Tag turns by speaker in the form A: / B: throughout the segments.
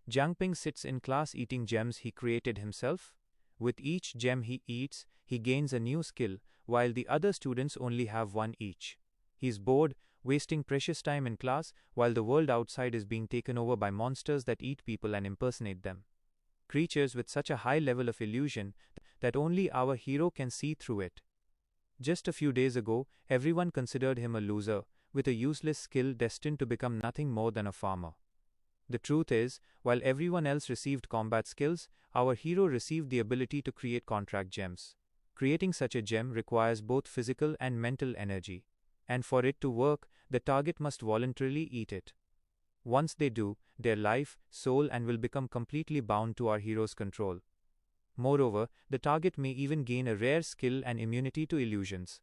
A: Jangping sits in class eating gems he created himself. With each gem he eats, he gains a new skill, while the other students only have one each. He's bored, wasting precious time in class, while the world outside is being taken over by monsters that eat people and impersonate them. Creatures with such a high level of illusion that only our hero can see through it. Just a few days ago, everyone considered him a loser, with a useless skill destined to become nothing more than a farmer. The truth is, while everyone else received combat skills, our hero received the ability to create contract gems. Creating such a gem requires both physical and mental energy. And for it to work, the target must voluntarily eat it. Once they do, their life, soul, and will become completely bound to our hero's control. Moreover, the target may even gain a rare skill and immunity to illusions.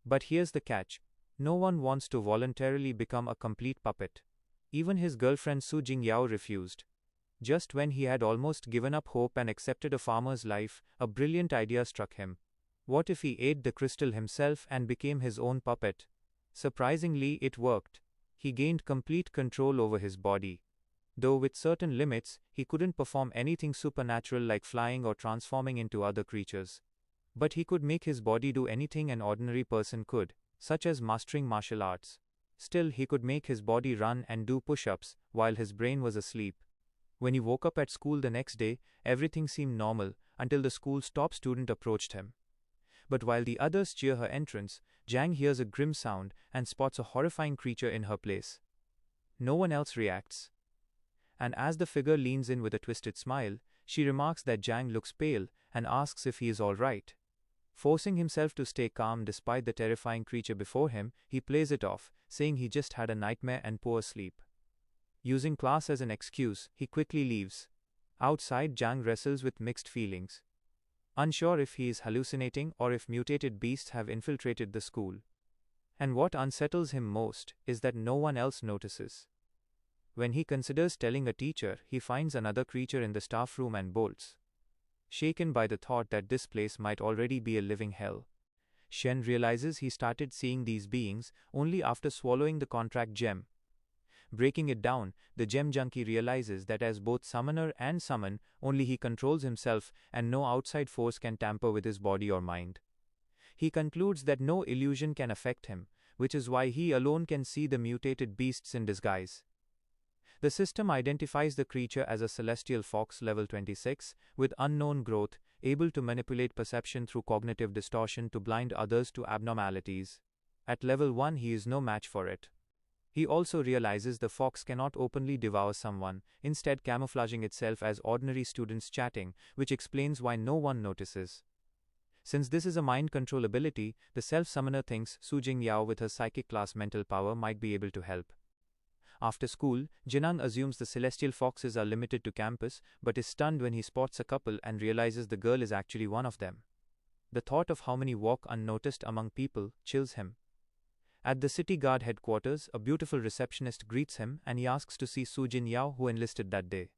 A: But here's the catch. No one wants to voluntarily become a complete puppet. Even his girlfriend Su Jingyao refused. Just when he had almost given up hope and accepted a farmer's life, a brilliant idea struck him. What if he ate the crystal himself and became his own puppet? Surprisingly, it worked. He gained complete control over his body. Though with certain limits, he couldn't perform anything supernatural like flying or transforming into other creatures. But he could make his body do anything an ordinary person could, such as mastering martial arts. Still, he could make his body run and do push-ups, while his brain was asleep. When he woke up at school the next day, everything seemed normal, until the school's top student approached him. But while the others cheer her entrance, Jang hears a grim sound and spots a horrifying creature in her place. No one else reacts. And as the figure leans in with a twisted smile, she remarks that Jang looks pale and asks if he is all right. Forcing himself to stay calm despite the terrifying creature before him, he plays it off, saying he just had a nightmare and poor sleep. Using class as an excuse, he quickly leaves. Outside, Jang wrestles with mixed feelings. Unsure if he is hallucinating or if mutated beasts have infiltrated the school. And what unsettles him most is that no one else notices. When he considers telling a teacher, he finds another creature in the staff room and bolts. Shaken by the thought that this place might already be a living hell, Shen realizes he started seeing these beings only after swallowing the contract gem. Breaking it down, the gem junkie realizes that as both summoner and summon, only he controls himself and no outside force can tamper with his body or mind. He concludes that no illusion can affect him, which is why he alone can see the mutated beasts in disguise. The system identifies the creature as a celestial fox level 26, with unknown growth, able to manipulate perception through cognitive distortion to blind others to abnormalities. At level 1 he is no match for it. He also realizes the fox cannot openly devour someone, instead camouflaging itself as ordinary students chatting, which explains why no one notices. Since this is a mind control ability, the self-summoner thinks Su Jingyao with her psychic class mental power might be able to help. After school, Jinang assumes the celestial foxes are limited to campus, but is stunned when he spots a couple and realizes the girl is actually one of them. The thought of how many walk unnoticed among people chills him. At the city guard headquarters, a beautiful receptionist greets him and he asks to see Su Jinyao, who enlisted that day.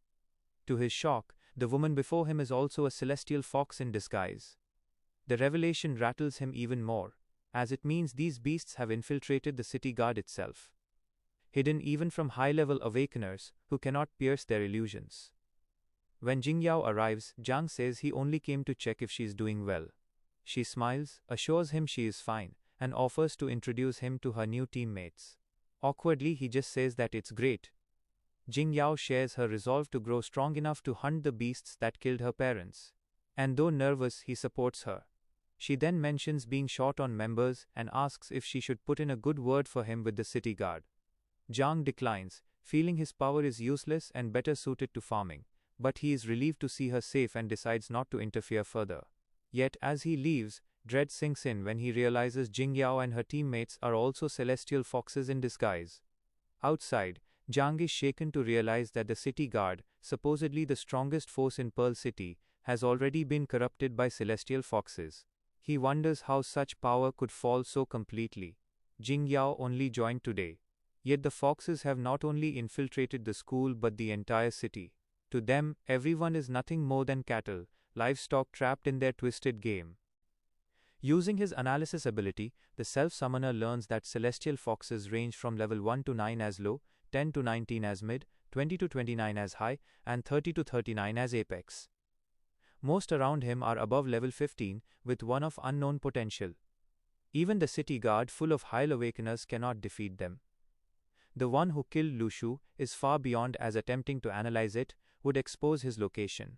A: To his shock, the woman before him is also a celestial fox in disguise. The revelation rattles him even more, as it means these beasts have infiltrated the city guard itself, hidden even from high-level awakeners who cannot pierce their illusions. When Jingyao arrives, Jang says he only came to check if she is doing well. She smiles, assures him she is fine, and offers to introduce him to her new teammates. Awkwardly, he just says that it's great. Jingyao shares her resolve to grow strong enough to hunt the beasts that killed her parents. And though nervous, he supports her. She then mentions being short on members and asks if she should put in a good word for him with the city guard. Jang declines, feeling his power is useless and better suited to farming, but he is relieved to see her safe and decides not to interfere further. Yet as he leaves, dread sinks in when he realizes Jingyao and her teammates are also celestial foxes in disguise. Outside, Jang is shaken to realize that the city guard, supposedly the strongest force in Pearl City, has already been corrupted by celestial foxes. He wonders how such power could fall so completely. Jingyao only joined today. Yet the foxes have not only infiltrated the school but the entire city. To them, everyone is nothing more than cattle, livestock trapped in their twisted game. Using his analysis ability, the self-summoner learns that celestial foxes range from level 1 to 9 as low, 10 to 19 as mid, 20 to 29 as high, and 30 to 39 as apex. Most around him are above level 15, with one of unknown potential. Even the city guard full of high awakeners cannot defeat them. The one who killed Lu Shu is far beyond, as attempting to analyze it would expose his location.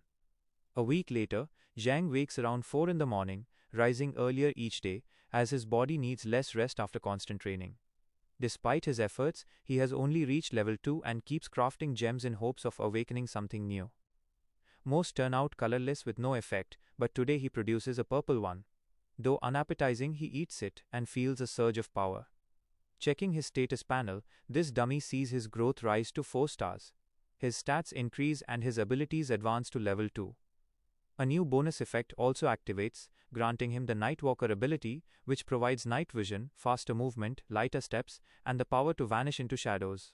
A: A week later, Zhang wakes around 4 in the morning, rising earlier each day, as his body needs less rest after constant training. Despite his efforts, he has only reached level 2 and keeps crafting gems in hopes of awakening something new. Most turn out colorless with no effect, but today he produces a purple one. Though unappetizing, he eats it and feels a surge of power. Checking his status panel, this dummy sees his growth rise to 4 stars. His stats increase and his abilities advance to level 2. A new bonus effect also activates, granting him the Nightwalker ability, which provides night vision, faster movement, lighter steps, and the power to vanish into shadows.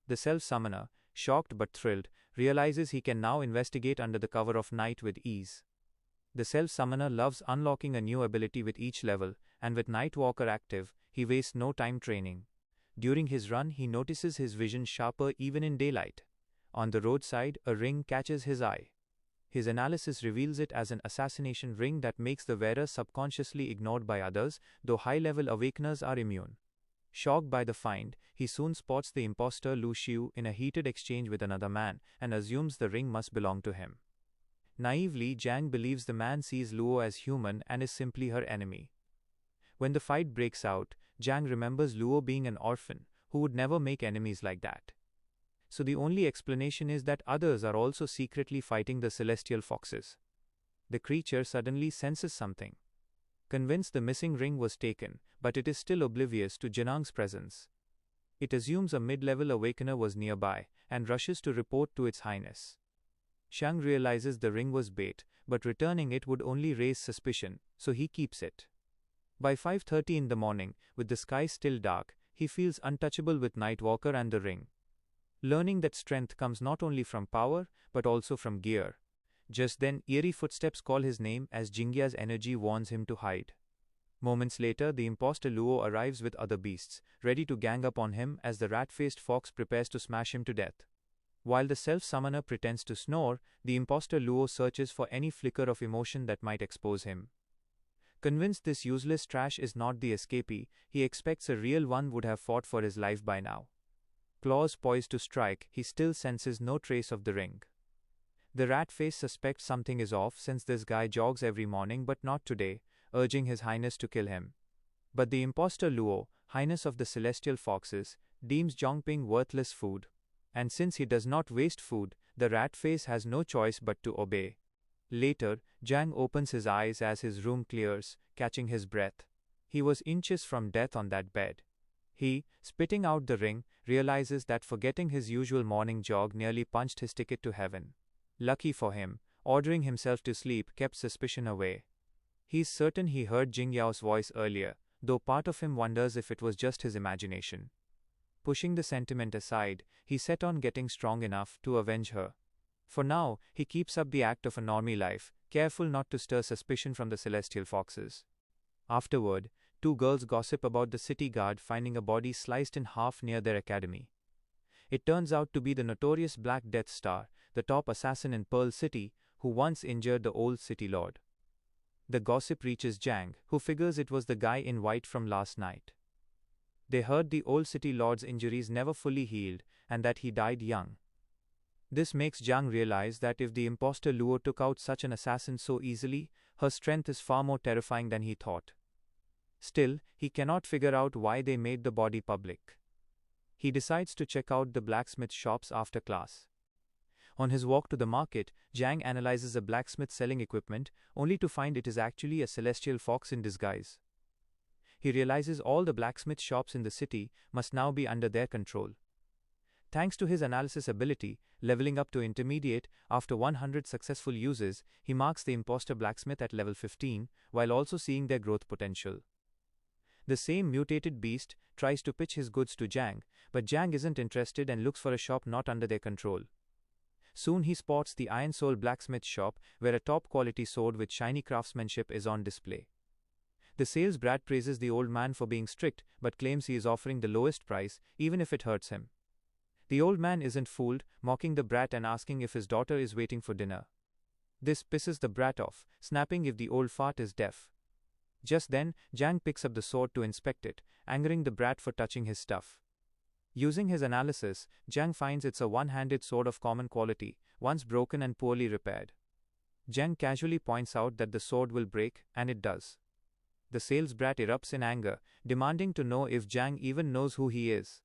A: The self-summoner, shocked but thrilled, realizes he can now investigate under the cover of night with ease. The self-summoner loves unlocking a new ability with each level, and with Nightwalker active, he wastes no time training. During his run, he notices his vision sharper even in daylight. On the roadside, a ring catches his eye. His analysis reveals it as an assassination ring that makes the wearer subconsciously ignored by others, though high-level awakeners are immune. Shocked by the find, he soon spots the impostor Lu Xiu in a heated exchange with another man, and assumes the ring must belong to him. Naively, Zhang believes the man sees Luo as human and is simply her enemy. When the fight breaks out, Zhang remembers Luo being an orphan, who would never make enemies like that. So the only explanation is that others are also secretly fighting the celestial foxes. The creature suddenly senses something. Convinced the missing ring was taken, but it is still oblivious to Jinang's presence. It assumes a mid-level awakener was nearby, and rushes to report to its highness. Shang realizes the ring was bait, but returning it would only raise suspicion, so he keeps it. By 5:30 in the morning, with the sky still dark, he feels untouchable with Nightwalker and the ring. Learning that strength comes not only from power, but also from gear. Just then, eerie footsteps call his name as Jingya's energy warns him to hide. Moments later, the impostor Luo arrives with other beasts, ready to gang up on him as the rat-faced fox prepares to smash him to death. While the self-summoner pretends to snore, the impostor Luo searches for any flicker of emotion that might expose him. Convinced this useless trash is not the escapee, he expects a real one would have fought for his life by now. Claws poised to strike, he still senses no trace of the ring. The rat-face suspects something is off since this guy jogs every morning but not today, urging his highness to kill him. But the impostor Luo, highness of the celestial foxes, deems Jangping worthless food. And since he does not waste food, the rat-face has no choice but to obey. Later, Zhang opens his eyes as his room clears, catching his breath. He was inches from death on that bed. He, spitting out the ring, realizes that forgetting his usual morning jog nearly punched his ticket to heaven. Lucky for him, ordering himself to sleep kept suspicion away. He's certain he heard Jingyao's voice earlier, though part of him wonders if it was just his imagination. Pushing the sentiment aside, he set on getting strong enough to avenge her. For now, he keeps up the act of a normie life, careful not to stir suspicion from the celestial foxes. Afterward, 2 girls gossip about the city guard finding a body sliced in half near their academy. It turns out to be the notorious Black Death Star, the top assassin in Pearl City, who once injured the old city lord. The gossip reaches Zhang, who figures it was the guy in white from last night. They heard the old city lord's injuries never fully healed, and that he died young. This makes Zhang realize that if the impostor Luo took out such an assassin so easily, her strength is far more terrifying than he thought. Still, he cannot figure out why they made the body public. He decides to check out the blacksmith shops after class. On his walk to the market, Zhang analyzes a blacksmith selling equipment, only to find it is actually a celestial fox in disguise. He realizes all the blacksmith shops in the city must now be under their control. Thanks to his analysis ability, leveling up to intermediate, after 100 successful uses, he marks the impostor blacksmith at level 15, while also seeing their growth potential. The same mutated beast tries to pitch his goods to Zhang, but Zhang isn't interested and looks for a shop not under their control. Soon he spots the Iron Soul blacksmith shop, where a top-quality sword with shiny craftsmanship is on display. The sales brat praises the old man for being strict, but claims he is offering the lowest price, even if it hurts him. The old man isn't fooled, mocking the brat and asking if his daughter is waiting for dinner. This pisses the brat off, snapping if the old fart is deaf. Just then, Jang picks up the sword to inspect it, angering the brat for touching his stuff. Using his analysis, Jang finds it's a one-handed sword of common quality, once broken and poorly repaired. Jang casually points out that the sword will break, and it does. The sales brat erupts in anger, demanding to know if Jang even knows who he is.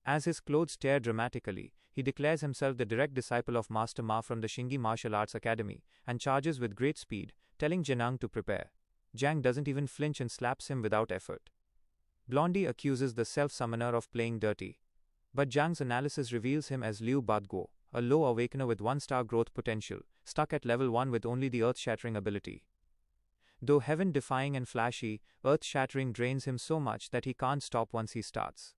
A: As his clothes tear dramatically, he declares himself the direct disciple of Master Ma from the Shingi Martial Arts Academy, and charges with great speed, telling Janang to prepare. Jang doesn't even flinch and slaps him without effort. Blondie accuses the self-summoner of playing dirty. But Jang's analysis reveals him as Liu Badguo, a low awakener with 1-star growth potential, stuck at level 1 with only the earth-shattering ability. Though heaven-defying and flashy, earth-shattering drains him so much that he can't stop once he starts.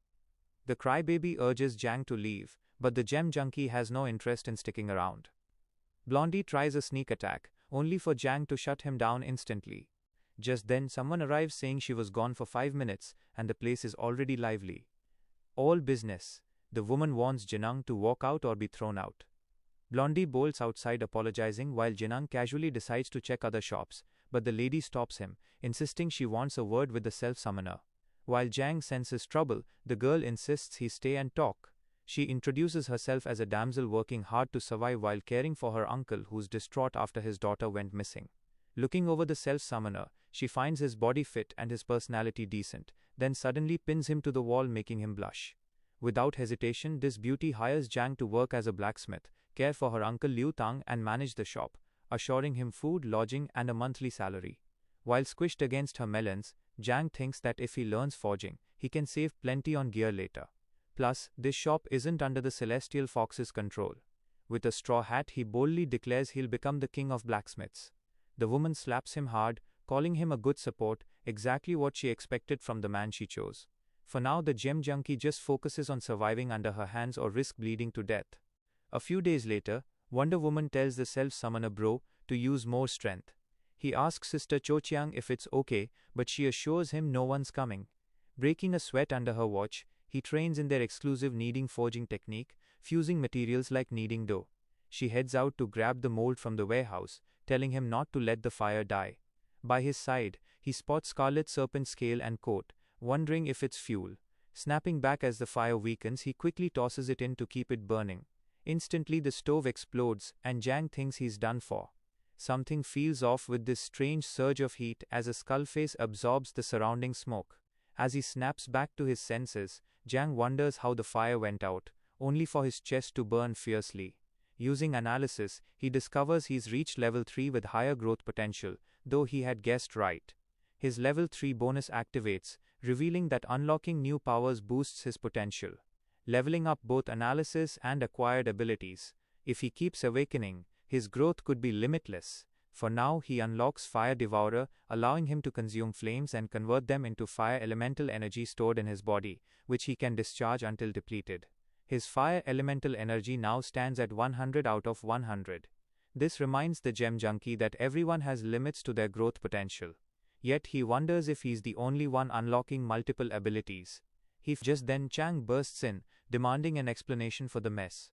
A: The crybaby urges Jang to leave, but the gem junkie has no interest in sticking around. Blondie tries a sneak attack, only for Jang to shut him down instantly. Just then someone arrives saying she was gone for 5 minutes, and the place is already lively. All business. The woman warns Janang to walk out or be thrown out. Blondie bolts outside apologizing while Janang casually decides to check other shops, but the lady stops him, insisting she wants a word with the self-summoner. While Jang senses trouble, the girl insists he stay and talk. She introduces herself as a damsel working hard to survive while caring for her uncle who's distraught after his daughter went missing. Looking over the self-summoner, she finds his body fit and his personality decent, then suddenly pins him to the wall making him blush. Without hesitation, this beauty hires Jang to work as a blacksmith, care for her uncle Liu Tang and manage the shop, assuring him food, lodging and a monthly salary. While squished against her melons, Jang thinks that if he learns forging, he can save plenty on gear later. Plus, this shop isn't under the Celestial Fox's control. With a straw hat, he boldly declares he'll become the king of blacksmiths. The woman slaps him hard, calling him a good support, exactly what she expected from the man she chose. For now, the gem junkie just focuses on surviving under her hands or risk bleeding to death. A few days later, Wonder Woman tells the self-summoner bro to use more strength. He asks Sister Cho Chiang if it's okay, but she assures him no one's coming. Breaking a sweat under her watch, he trains in their exclusive kneading forging technique, fusing materials like kneading dough. She heads out to grab the mold from the warehouse, telling him not to let the fire die. By his side, he spots Scarlet Serpent scale and coat, wondering if it's fuel. Snapping back as the fire weakens, he quickly tosses it in to keep it burning. Instantly the stove explodes, and Jang thinks he's done for. Something feels off with this strange surge of heat as a skullface absorbs the surrounding smoke. As he snaps back to his senses, Jang wonders how the fire went out, only for his chest to burn fiercely. Using analysis, he discovers he's reached level 3 with higher growth potential, though he had guessed right. His level 3 bonus activates, revealing that unlocking new powers boosts his potential, leveling up both analysis and acquired abilities. If he keeps awakening, his growth could be limitless. For now, he unlocks Fire Devourer, allowing him to consume flames and convert them into fire elemental energy stored in his body, which he can discharge until depleted. His fire elemental energy now stands at 100 out of 100. This reminds the gem junkie that everyone has limits to their growth potential. Yet he wonders if he's the only one unlocking multiple abilities. Just then Chang bursts in, demanding an explanation for the mess.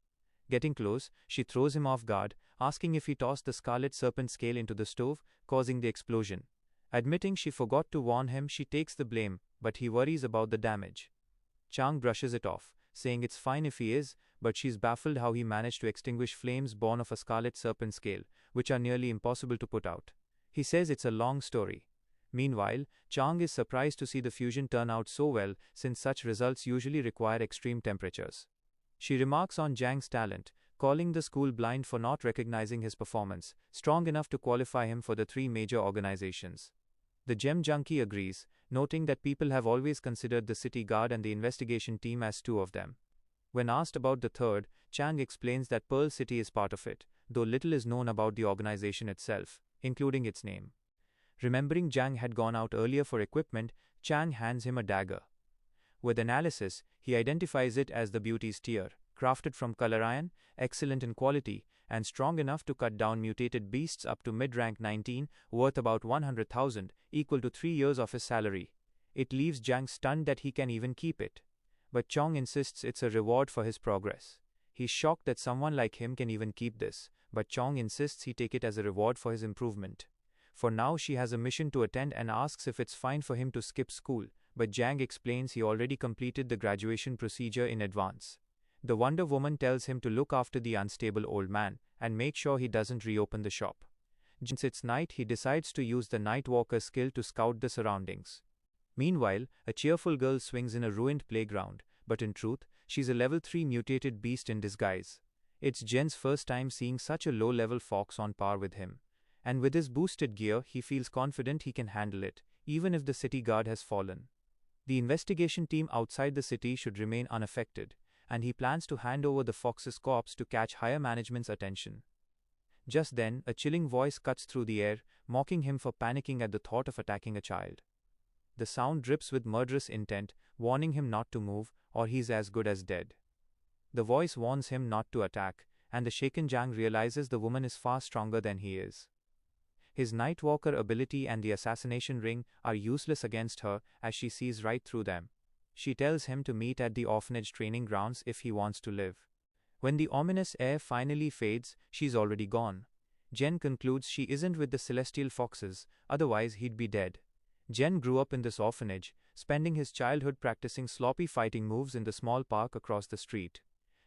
A: Getting close, she throws him off guard, asking if he tossed the Scarlet Serpent scale into the stove, causing the explosion. Admitting she forgot to warn him, she takes the blame, but he worries about the damage. Chang brushes it off, saying it's fine if he is, but she's baffled how he managed to extinguish flames born of a Scarlet Serpent scale, which are nearly impossible to put out. He says it's a long story. Meanwhile, Chang is surprised to see the fusion turn out so well, since such results usually require extreme temperatures. She remarks on Jang's talent, calling the school blind for not recognizing his performance, strong enough to qualify him for the 3 major organizations. The gem junkie agrees, noting that people have always considered the city guard and the investigation team as 2 of them. When asked about the third, Chang explains that Pearl City is part of it, though little is known about the organization itself, including its name. Remembering Jang had gone out earlier for equipment, Chang hands him a dagger. With analysis, he identifies it as the Beauty's Tear, crafted from color iron, excellent in quality, and strong enough to cut down mutated beasts up to mid-rank 19, worth about 100,000, equal to 3 years of his salary. It leaves Jang stunned that he can even keep it. but Chong insists it's a reward for his progress. He's shocked that someone like him can even keep this, but Chong insists he take it as a reward for his improvement. For now, she has a mission to attend and asks if it's fine for him to skip school, but Jang explains he already completed the graduation procedure in advance. The Wonder Woman tells him to look after the unstable old man and make sure he doesn't reopen the shop. Since it's night, he decides to use the Nightwalker skill to scout the surroundings. Meanwhile, a cheerful girl swings in a ruined playground, but in truth, she's a level 3 mutated beast in disguise. It's Jen's first time seeing such a low-level fox on par with him. And with his boosted gear, he feels confident he can handle it, even if the city guard has fallen. The investigation team outside the city should remain unaffected, and he plans to hand over the fox's corpse to catch higher management's attention. Just then, a chilling voice cuts through the air, mocking him for panicking at the thought of attacking a child. The sound drips with murderous intent, warning him not to move, or he's as good as dead. The voice warns him not to attack, and the shaken Jang realizes the woman is far stronger than he is. His Nightwalker ability and the assassination ring are useless against her, as she sees right through them. She tells him to meet at the orphanage training grounds if he wants to live. When the ominous air finally fades, she's already gone. Jen concludes she isn't with the celestial foxes, otherwise he'd be dead. Jen grew up in this orphanage, spending his childhood practicing sloppy fighting moves in the small park across the street.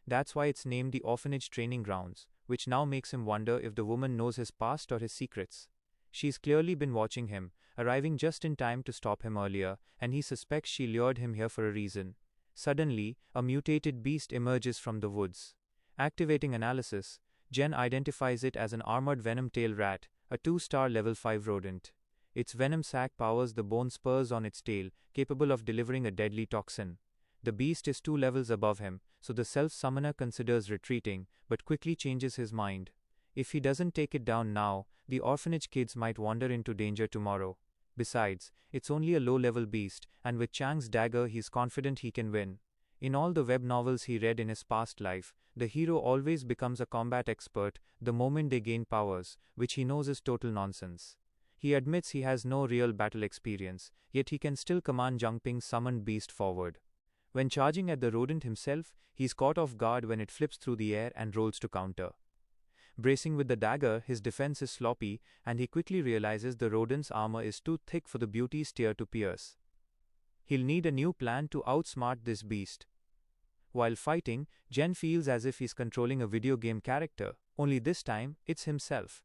A: That's why it's named the orphanage training grounds, which now makes him wonder if the woman knows his past or his secrets. She's clearly been watching him, arriving just in time to stop him earlier, and he suspects she lured him here for a reason. Suddenly, a mutated beast emerges from the woods. Activating analysis, Jen identifies it as an armored venom-tail rat, a 2-star level 5 rodent. Its venom sac powers the bone spurs on its tail, capable of delivering a deadly toxin. The beast is 2 levels above him, so the self-summoner considers retreating, but quickly changes his mind. If he doesn't take it down now, the orphanage kids might wander into danger tomorrow. Besides, it's only a low-level beast, and with Chang's dagger he's confident he can win. In all the web novels he read in his past life, the hero always becomes a combat expert the moment they gain powers, which he knows is total nonsense. He admits he has no real battle experience, yet he can still command Jangping's summoned beast forward. When charging at the rodent himself, he's caught off guard when it flips through the air and rolls to counter. Bracing with the dagger, his defense is sloppy, and he quickly realizes the rodent's armor is too thick for the beauty's tear to pierce. He'll need a new plan to outsmart this beast. While fighting, Jen feels as if he's controlling a video game character, only this time, it's himself.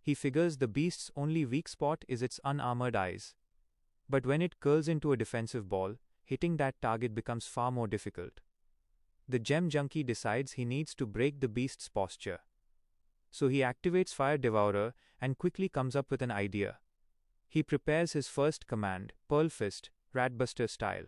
A: He figures the beast's only weak spot is its unarmored eyes. But when it curls into a defensive ball, hitting that target becomes far more difficult. The gem junkie decides he needs to break the beast's posture. So he activates Fire Devourer and quickly comes up with an idea. He prepares his first command, Pearl Fist, Ratbuster style.